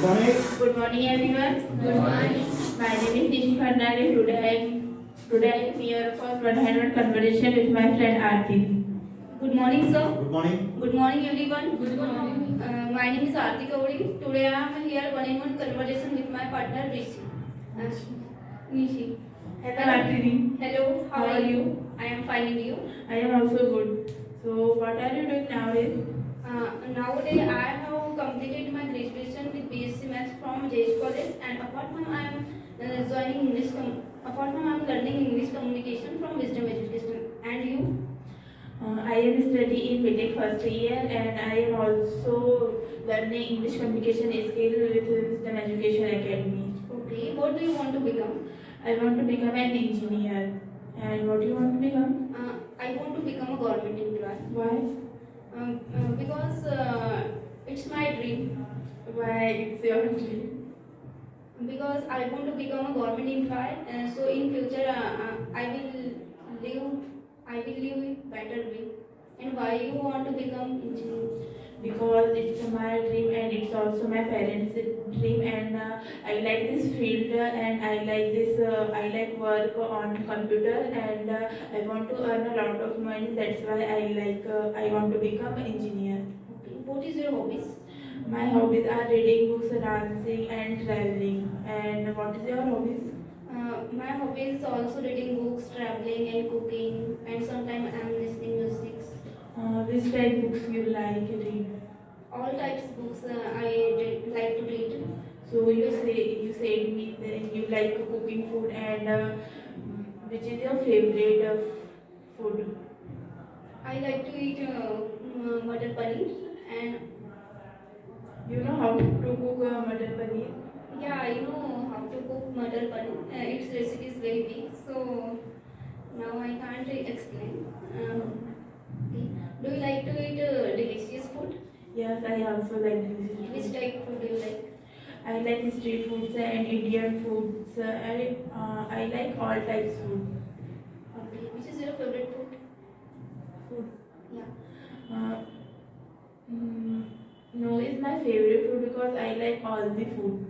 morning. Good morning, everyone. Good morning. My name is Nishi Khandale. Today I am here for 100 conversation with my friend Aarti. Good morning, sir. Good morning. Good morning, everyone. Good morning. My name is Aarti Kauri. Today I am here one-on-one conversation with my partner Rishi. Nishi. Hello, Aarti. Hello. How are you? I am fine, and you? I am also good. So, what are you doing nowadays? Nowadays I have completed my graduation with BSc Maths from JS College, and apart from I am joining English. Apart from I am learning English communication from Wisdom Education. And you? I am studying in BTech first year, and I am also learning English communication skill with Wisdom Education Academy. Okay. What do you want to become? I want to become an engineer. And what do you want to become? I want to become a government employee. Why? Because it's my dream. Why it's your dream? Because I want to become a government employee, so in future I will live in better way. And why you want to become engineer? Because it's my dream and it's also my parents' dream, and I like this field, and I like work on computer, and I want to earn a lot of money. That's why I want to become an engineer. Okay. What is your hobbies? My hobbies are reading books, dancing, and traveling. And what is your hobbies? My hobbies also reading books, traveling, and cooking, and sometimes I am listening music. Which type books you like read? All types books like to read. So you said me that you like cooking food, and which is your favorite food? I like to eat mutton paneer, and You know how to cook mutton paneer? yeah, I know how to cook mutton paneer. Its recipe is very big, so now I can't explain. Okay. Do you like to eat delicious food? Yes, I also like delicious Which food. type food do you like? I like street foods and Indian foods. I like all types food. Okay. Which is your favorite food? Food. Yeah. Uh, no, it's my favorite food because I like all the food.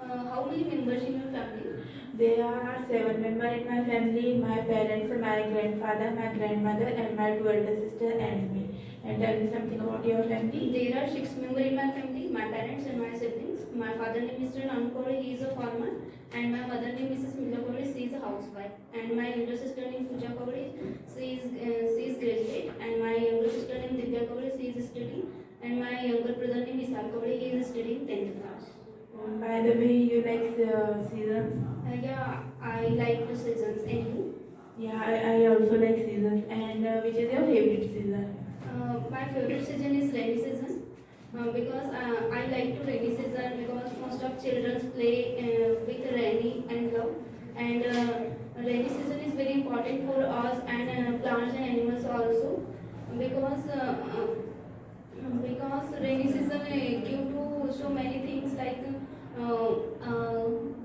How many members in your family? There are 7 members in my family: my parents, my grandfather, my grandmother, and my two elder sister and me. And tell me something about your family. There are 6 members in my family: my parents and my siblings. My father name is Mr. Nankore, he is a farmer, and my mother name is Mrs. Mila Kauri, she is a housewife. And my elder sister name Pooja Kauri, she is graduate, and my younger sister name Divya Kauri, she is studying, and my younger brother name is Vishal Kauri, he is studying 10th class. By the way, you like seasons? Yeah, I like the seasons. And you? Yeah, I also like seasons. And which is your favorite season? My favorite season is rainy season. Because I like to rainy season because most of children play with rainy and love, and rainy season is very important for us and plants and animals also, because rainy season due to so many things like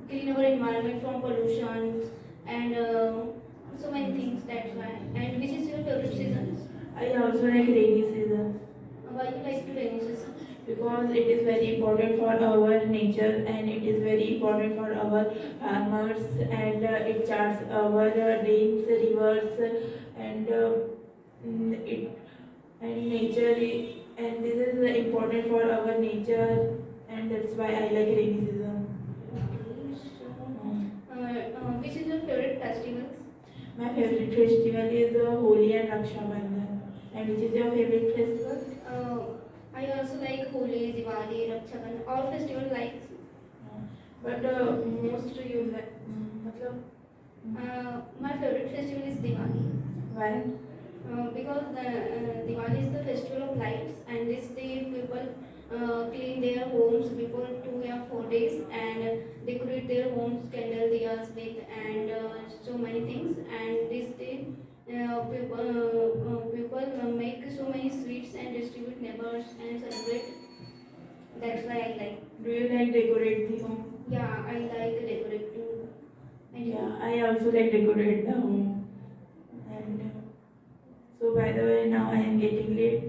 clean our environment from pollution and so many things, that's why. And which is your favorite season? I also like rainy season Why you like to rainy season? because it is very important for our nature, and it is very important for our farmers, and it charts our drains, rivers, and it and nature and this is important for our nature, and that's why I like rainy season. Okay, so which is your favorite festivals? My favorite festival is Holi and Raksha Bandhan. And which is your favorite festival? I also like Holi, Diwali, Raksha Bandhan, all festival like. But most you like, matlab, My favorite festival is Diwali. why? Because Diwali is the festival of lights, and this day people clean their homes before 2 or 4 days and decorate their homes, candle diyas with, and so many things. And this day people make so many sweets and distribute neighbors and celebrate. That's why I like. Do you like decorate the home? Yeah, I like decorate too. And you? Yeah, I also like decorate the home. And so by the way, now I am getting late.